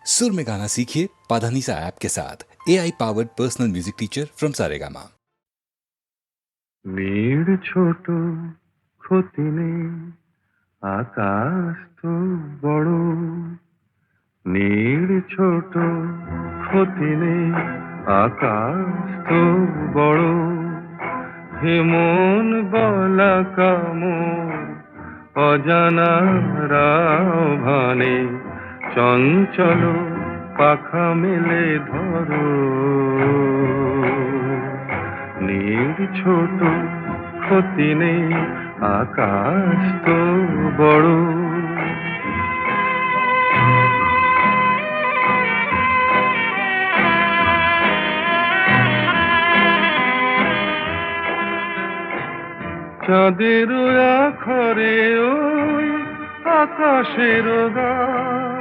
सुर में गाना सीखिए पाधानीसा ऐप के साथ AI powered personal music teacher from Saregama. নীড় ছোট ক্ষতি নেই আকাশ তো বড় নীড় ছোট ক্ষতি নেই আকাশ তো বড় হে মন বলা কামর অজানা রাভানে চঞ্চল পাখা মেলে ধরো নীড় ছোট ক্ষতি নেই আকাশ তো বড় চাঁদের আখরে ওই আকাশের গায়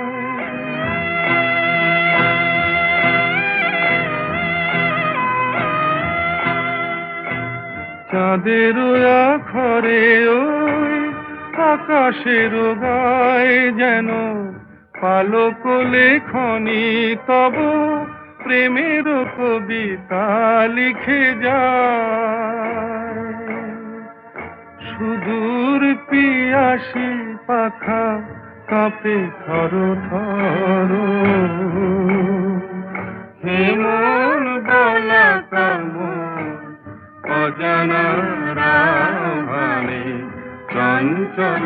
চাঁদের আখরে ওই আকাশের গায় যেন পালক লেখনি তব প্রেমের কবিতা লিখে যায় সুদূর পিয়াসী পাখা কাঁপে থর থর হে মন বলা কামর অজানা রাভানে চঞ্চল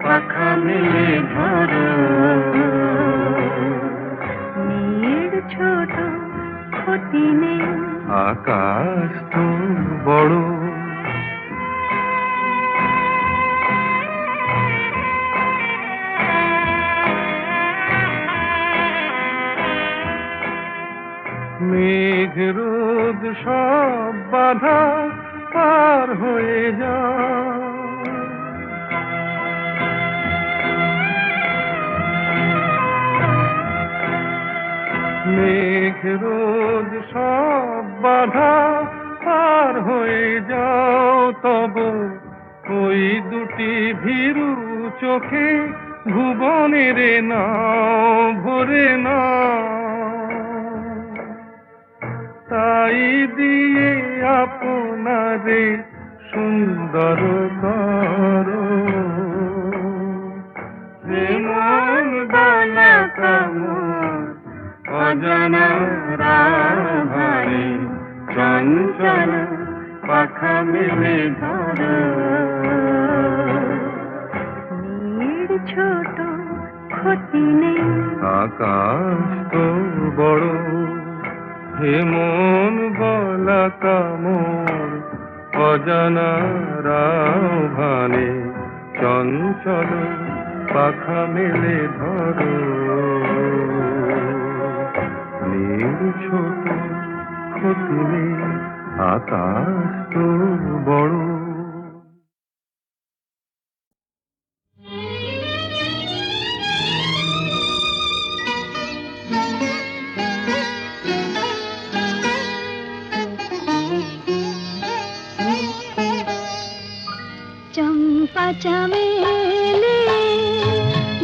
পাখা মেলে ধরো নীড় ছোট ক্ষতি নেই আকাশ তো বড় মেঘ রোদ সব বাধা পার হয়ে যায় মেঘ রোদ সব বাধা পার হয়ে যাও তব ওই দুটি ভীরু চোখে ভুবনের নাও ভরে না তাই দিয়ে আপনারে সুন্দর করো হে মন বলা কামর অজানা রাভানে চঞ্চল পাখা মেলে ধরো নীড় ছোট ক্ষতি নেই আকাশ তো বড় হে মন বলা কামর অজানা রাভানে চঞ্চল পাখা মেলে ধরো নীড় ছোট ক্ষতি নেই আকাশ তো বড় চম্পা চামেলি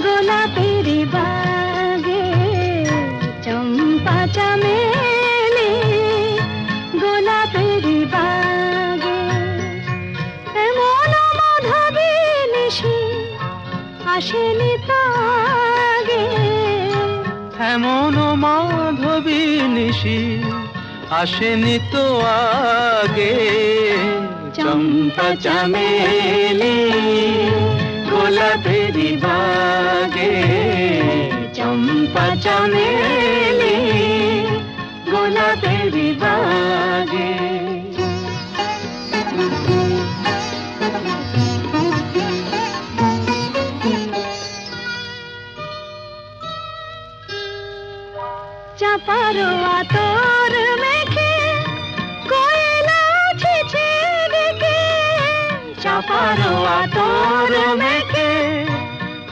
গোলাপের বাগে চম্পা চামেলি গোলাপের বাগে এমন মাধবী নিশি আসেনি তো আগে এমন মাধবী নিশি আসেনি তো আগে চম্পা চামেলি গোলাপের বাগে চম্পা চামেলি গোলাপের বাগে চাপারো আতর মেখে কোয়েলা ছিছে ডেকে চাপারো আতর মেখে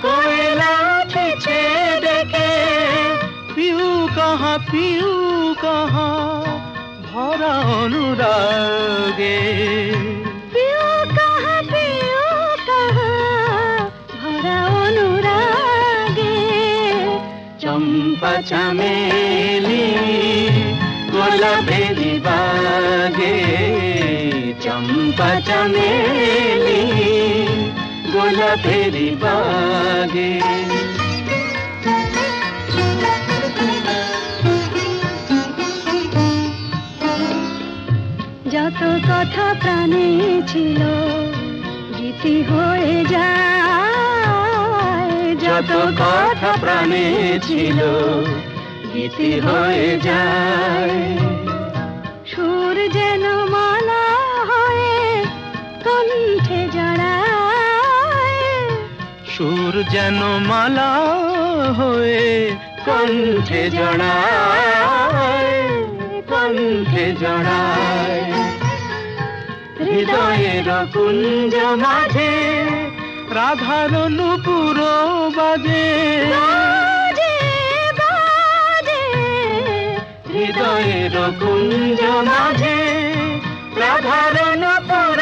কোয়েলা ছিছে ডেকে পিউ কাহা ভরা অনুরাগে পিউ কাহা ভরা অনুরাগে চম্পা চম্পা চামেলি গোলাপেরি বাগে, চম্পা চামেলি গোলাপেরি বাগে। যত কথা প্রাণে ছিল গীতি হয়ে যায়, যত কথা প্রাণে ছিল গীতি হয়ে যায়। সুর যেন মালা হয়ে কণ্ঠে জড়ায়, সুর যেন মালা হয়ে কণ্ঠে জড়ায়, কণ্ঠে জড়ায়। হৃদয়ের কুঞ্জ মাঝে রাধার নূপুর বাজে, বাজে বাজে হৃদয়ের কুঞ্জ মাঝে রাধার নূপুর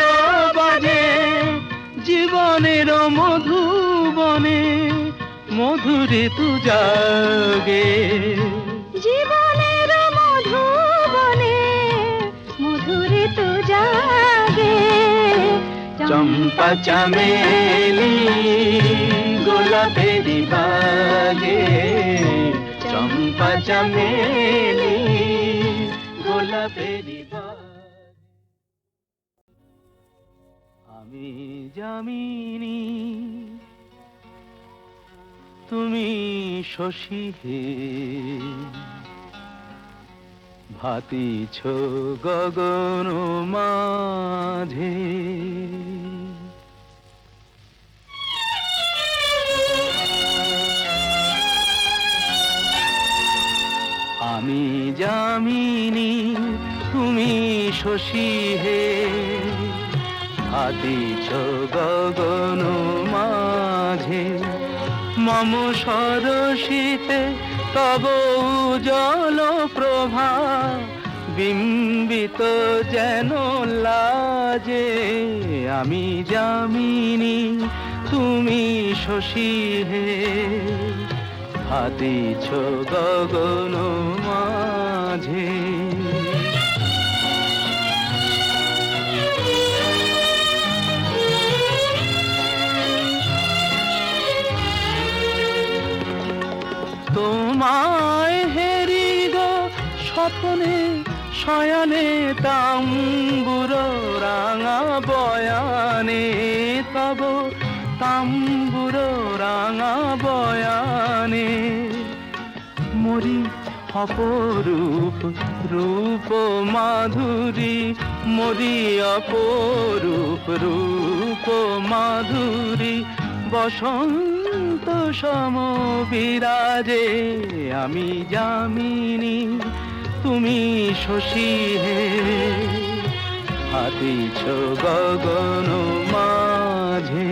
বাজে। জীবনের মধুবনে মধুর ঋতু জাগে, জীবনের মধুবনে মধুর ঋতু জাগে। চম্পা চামেলি গোলাপেরি বাগে, চম্পা চামেলি গোলাপেরি বাগে। আমি যামিনী তুমি শশী হে, ভাতিছ গগন মাঝে। আমি যামিনী তুমি শশী হে, ভাতিছ গগন মাঝে। মম সরসিতে তব উজ্জ্বল প্রভা, বিম্বিত যেন লাজে। আমি যামিনী তুমি শশী হে, ভাতিছ গগন মাঝে। তোমায় হেরি গো স্বপ্নে শয়নে, তাম্বুর রাঙা বয়ানে তব তাম্বুর রাঙা বয়ানে। মরি অপরূপ রূপ মাধুরী, মরি অপরূপ রূপ মাধুরী। বসন্ত সম বিরাজে, আমি যামিনী তুমি শশী হে, ভাতিছ গগন মাঝে।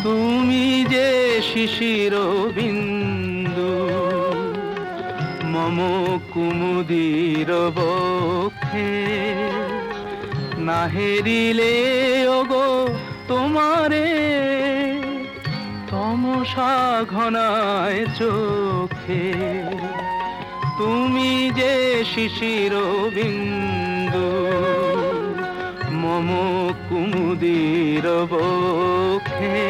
তুমি যে শিশির বিন্দু মম কুমুদির বক্ষে, না হেরিলে ওগো তোমারে তমসা ঘনায় চোখে। তুমি যে শিশির বিন্দু মম কুমুদির বক্ষে,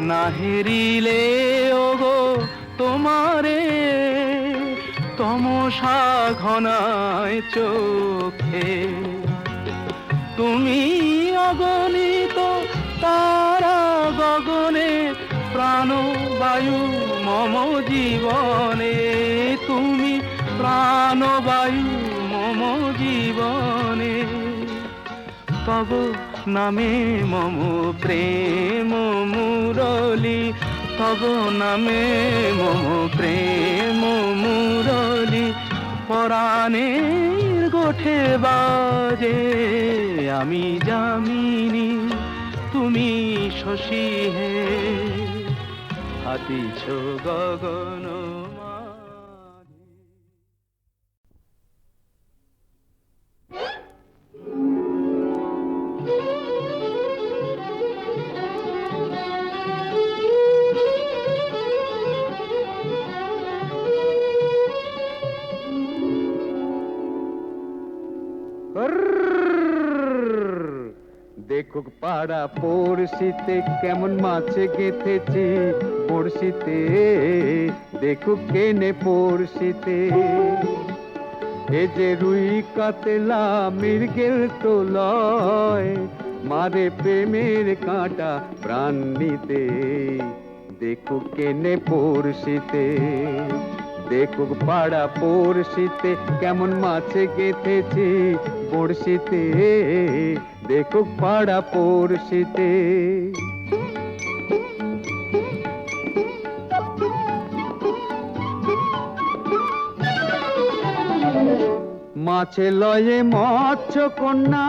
না হেরিলে ওগো তোমারে তমসা ঘনায় চোখে। তুমি অগণিত তারা গগনে, প্রাণবায়ু মম জীবনে। তুমি প্রাণবায়ু মম জীবনে। তব নামে মম প্রেম মুরলী, তব নামে মম প্রেম মুরলী। পরাণের গোঠে বাজে, আমি যামিনী তুমি শশী হে, ভাতিছ গগন মাঝে। পাড়া পড়শিতে কেমন মাছে গেথেছি পড়শিতে, দেখুক কেনে পড়শিতে। এ যে রুই কাতলা মৃগেল তো লয়, মারে প্রেমের কাঁটা প্রাণ নিতে, দেখুক কেনে পড়শিতে। দেখুক পাড়া পড়শিতে কেমন মাছে গেথেছি বড়শিতে, দেখুক পাড়া পড়শিতে। মাছে লয়ে মৎস্য কন্যা,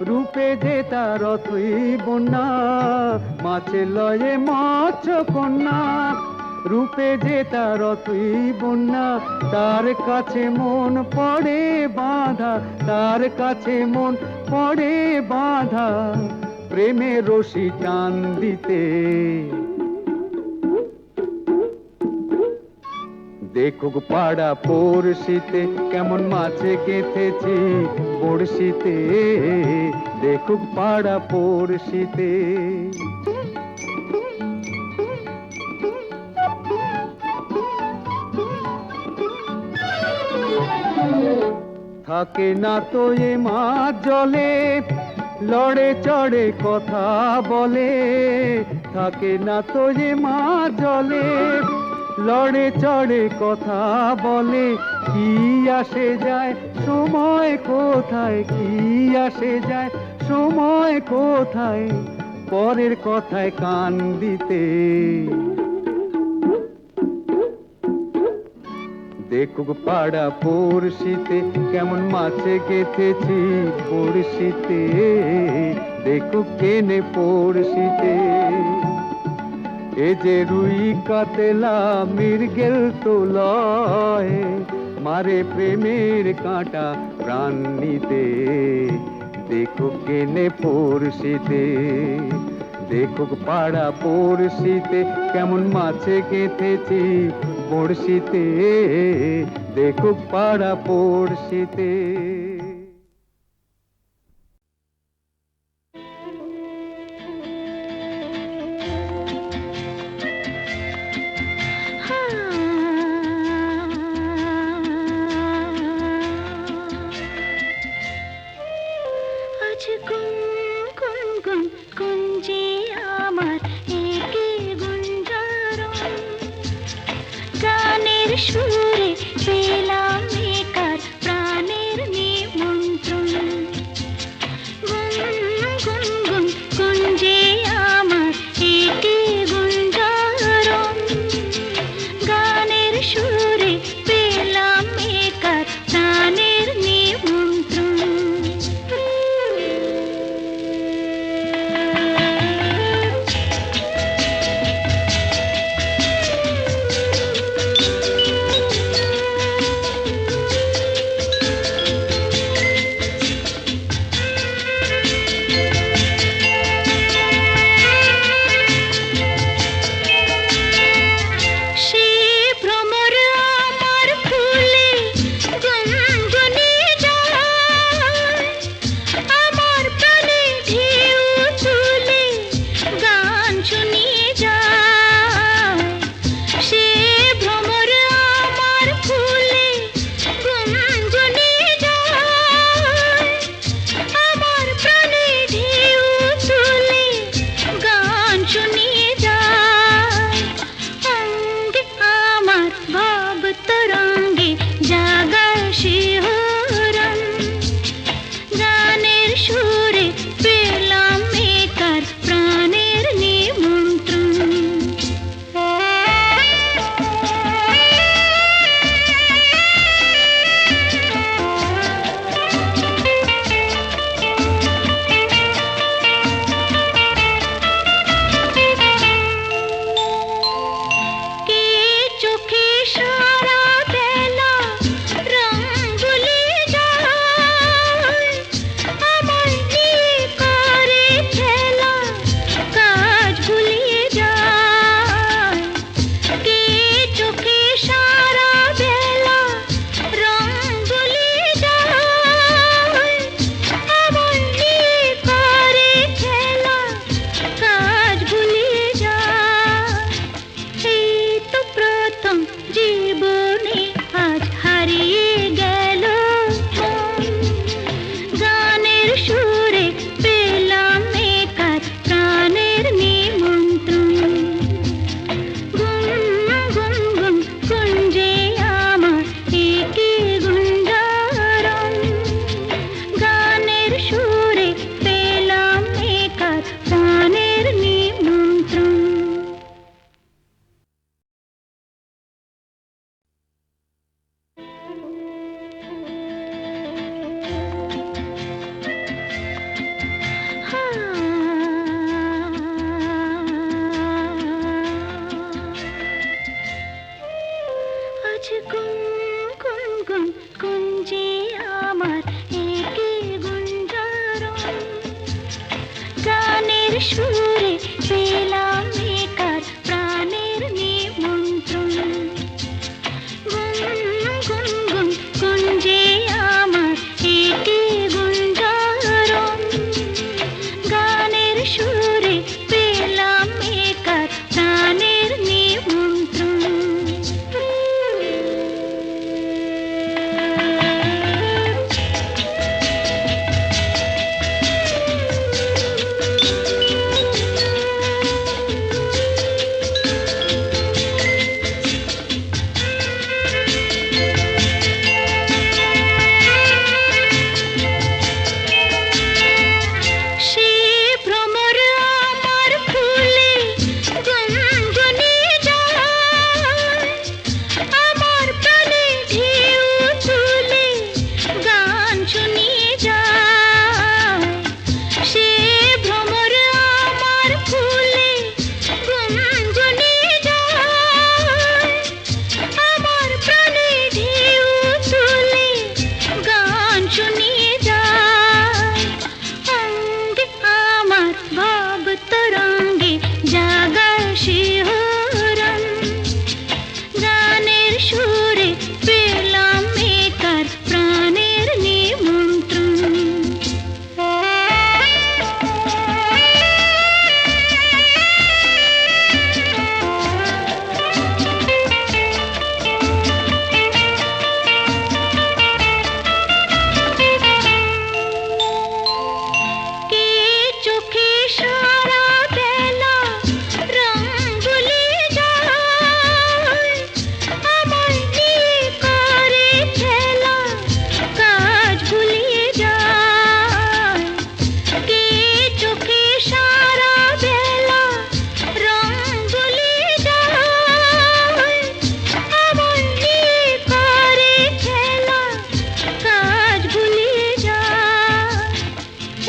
রূপে যে তার অথই বন্যা। মাছে লয়ে মৎস্য কন্যা, রূপে যে তার অথই বন্যা। তার কাছে মন পড়ে বাঁধা, তার কাছে মন পড়ে বাঁধা, প্রেমে রশি টান দিতে। দেখুক পাড়া পড়শিতে কেমন মাছে গেথেছি বড়শিতে, দেখুক পাড়া পড়শিতে। থাকে না তো এ মাছ জলে, লড়ে চড়ে কথা বলে। থাকে না তো এ মাছ জলে, লড়ে চড়ে কথা বলে। কি আসে যায় সময় কোথায়, কি আসে যায় সময় কোথায়, পরের কথায় কান দিতে। দেখুক পাড়া পড়শিতে কেমন মাছে গেথেছি পড়শিতে, দেখুক কেনে পড়শিতে। এ যে রুই কাতলা মৃগেল তো লয়, মারে প্রেমের কাঁটা প্রাণ নিতে, দেখুক কেনে পড়শিতে। দেখুক পাড়া পড়শিতে কেমন মাছে গেথেছি বড়শিতে, দেখুক পাড়া পড়শিতে। আজ গুন গুন গুন গুঞ্জে আমার একে গুঞ্জারণ, গানের সুরে পেলাম একার প্রাণের সুরে পেলাম একার প্রাণের নিমন্ত্রণ। গুন গুন গুন গুঞ্জে আমার একে গুঞ্জারণ। গানের সুরে পেলাম একার প্রাণের নিমন্ত্রণ। সে ভ্রমর আমার ফুলে গুনগুনে যায়, আমার প্রাণে ঢেউ তুলে গান শুনিয়ে যায়। সে ভ্রমর আমার ফুলে গুনগুনে যায়, আমার প্রাণে ঢেউ তুলে গান শুনিয়ে যায়। অঙ্গে আমার ভাব তরঙ্গে জাগায় শিহরণ। গানের সুরে পেলাম একার প্রাণের নিমন্ত্রণ। কে চোখে সারা বেলা রং ভুলিয়ে যায়, আমায় নিয়ে করে খেলা কাজ ভুলিয়ে যায়। কে চোখে সারা বেলা রং ভুলিয়ে যায়, আমায় নিয়ে করে খেলা কাজ ভুলিয়ে যায়।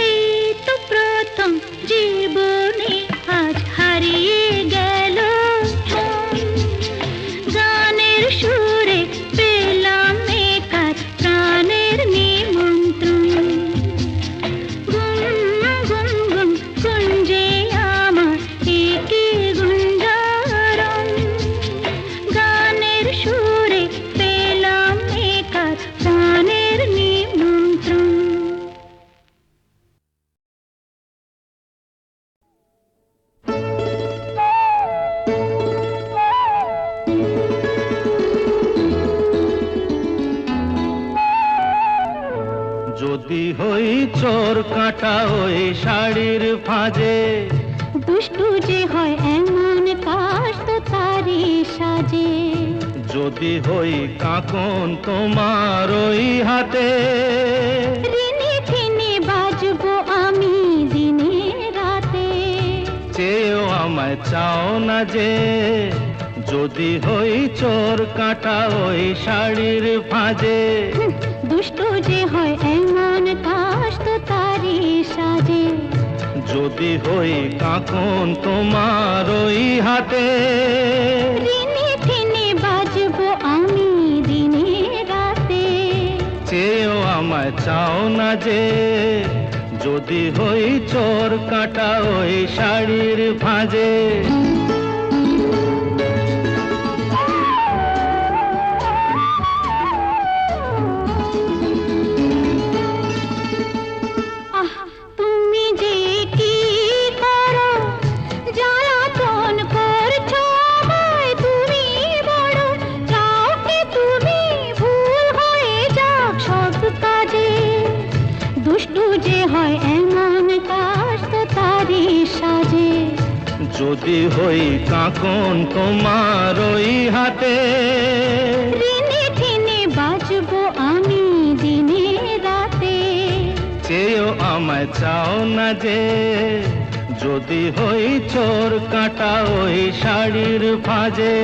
এই তো প্রথম জীবনে আজ হারিয়ে গেল মন। গানের সুরে পেলাম একার প্রাণের নিমন্ত্রণ। গুন গুন গুন গুঞ্জে আমার একে গুঞ্জারণ। গানের সুরে পেলাম একার প্রাণের নিমন্ত্রণ। যদি হই চোর কাটা ওই শাড়ির ফাঁজে, দুষ্টু যে হয় এমন কাশ তো তারি সাজে। যদি হই কাকন তোমার ওই হাতে, রিনি ফিনি বাজবো আমি দিনে রাতে। চেয়েও আমায় চাও না যে। যদি হই চোর কাটা ওই শাড়ির ফাঁজে, দুষ্টু যে হয় এমন কাশ তো তারি সাজে। যদি হই কাকন তোমার ওই হাতে, রিনি ফিনি বাজবো আমি দিনে রাতে। চেয়েও আমায় চাও না যে। যদি হই চোর কাটা ওই শাড়ির ফাঁজে। আহ তুমি যে কি করো, জ্বালাতন করছো আমায় তুমি বড়। চাও কি তুমি ভুল হয়ে যাক সব কাজে। দুষ্টু যে হয় এমন কাশ তো তারি সাজে। যদি হই কাকন তোমার ওই হাতে, রিনি ফিনি বাজবো আমি দিনে রাতে। চেয়েও আমায় চাও না যে। যদি হই চোর কাটা ওই শাড়ির ফাঁজে।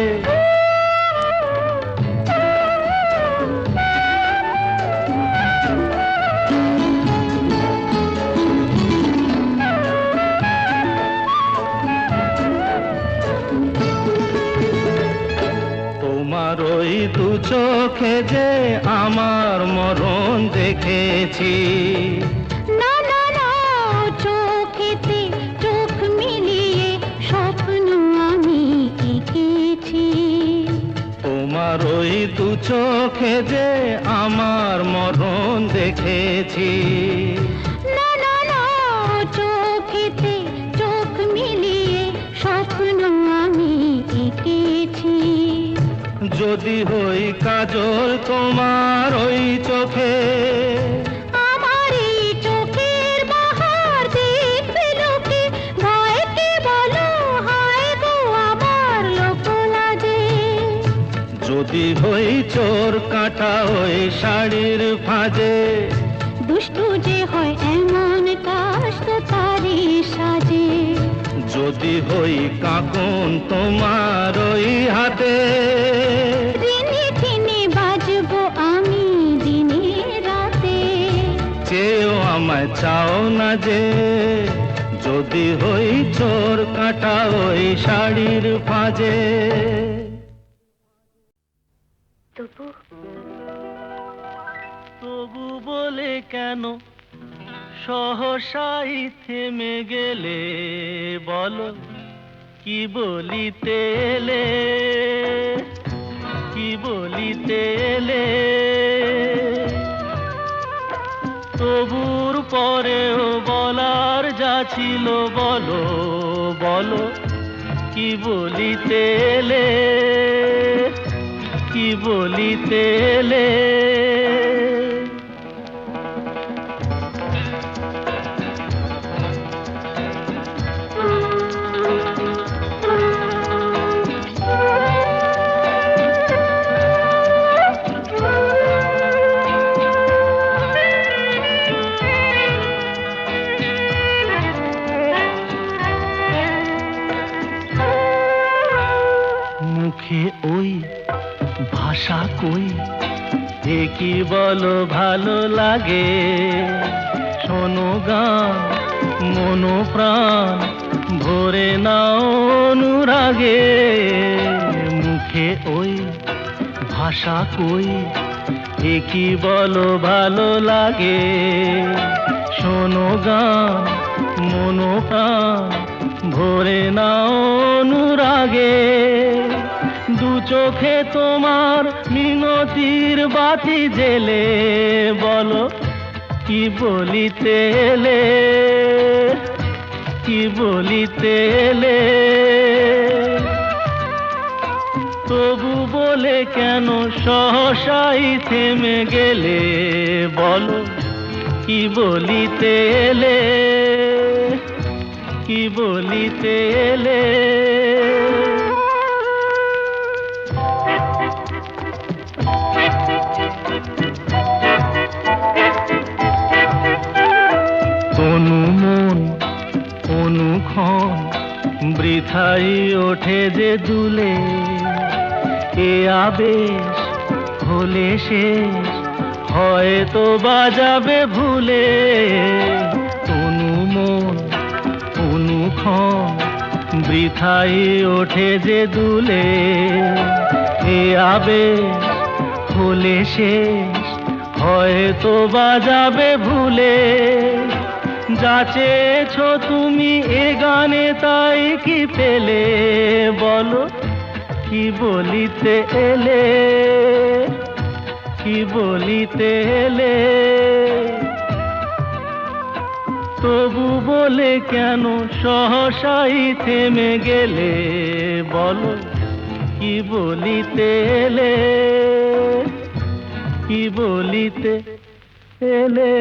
তোমার ওই দু চোখে যে আমার মরণ দেখেছি। না না না চোখেতে চোখ ওই দু চোখে যে আমার মরণ দেখেছি। না না না, চোখেতে চোখ মিলিয়ে স্বপ্ন আমি এঁকেছি। যদি হই কাজল তোমার ওই চোখে, আমার এই চোখের বাহার দেখবে লোকে, ভয় কি বলো হায় গো আমার লোক লাগে। যদি হই চোর কাঁটা ওই শাড়ির ফাঁজে, দুষ্টু যে হয় এমন কাশ তো তারই সাজে। যদি হই কাঁকন তোমার ওই হাতে, রিনি টিনি বাজবো আমি দিনে রাতে। চেয়েও আমায় চাও না যে, যদি হই চোর কাঁটা ওই শাড়ির ফাঁজে। তবু বলে কেন সহসাই থেমে গেলে, বলো কি বলিতে এলে, কি বলিতে এলে। তবুর পরেও বলার যা ছিল বলো, বলো কি বলিতে এলে, কি বলিতে এলে। মুখে ওই ভাষা কই, এ কি বলো ভালো লাগে। শোনো গান মনো প্রাণ ভরে নাও অনুরাগে। মুখে ওই ভাষা কই, এ কি বলো ভালো লাগে। শোনো গান মনো প্রাণ ভরে নাও অনুরাগে। দু চোখে তোমার মিনতির বাতি জেলে, বলো কি বলিতে এলে, কি বলিতে এলে। তবু বলে কেন সহসাই থেমে গেলে, বলো কি বলিতে এলে, কি বলিতে এলে। তনু মন অনুক্ষণ বৃথাই ওঠে যে দুলে। এ আবেশ হলে শেষ হয়তো বাজাবে ভুলে। তনু মন অনুক্ষণ বৃথাই ওঠে যে দুলে। এ আবেশ হলে শেষ হয়তো বাজাবে ভুলে। যা চেয়েছো তুমি এ গানে তাই কি পেলে, বলো কি বলিতে এলে, কি বলিতে এলে। তবু বলে কেন সহসাই থেমে গেলে, বলো কি বলিতে এলে, কি বলিতে এলে।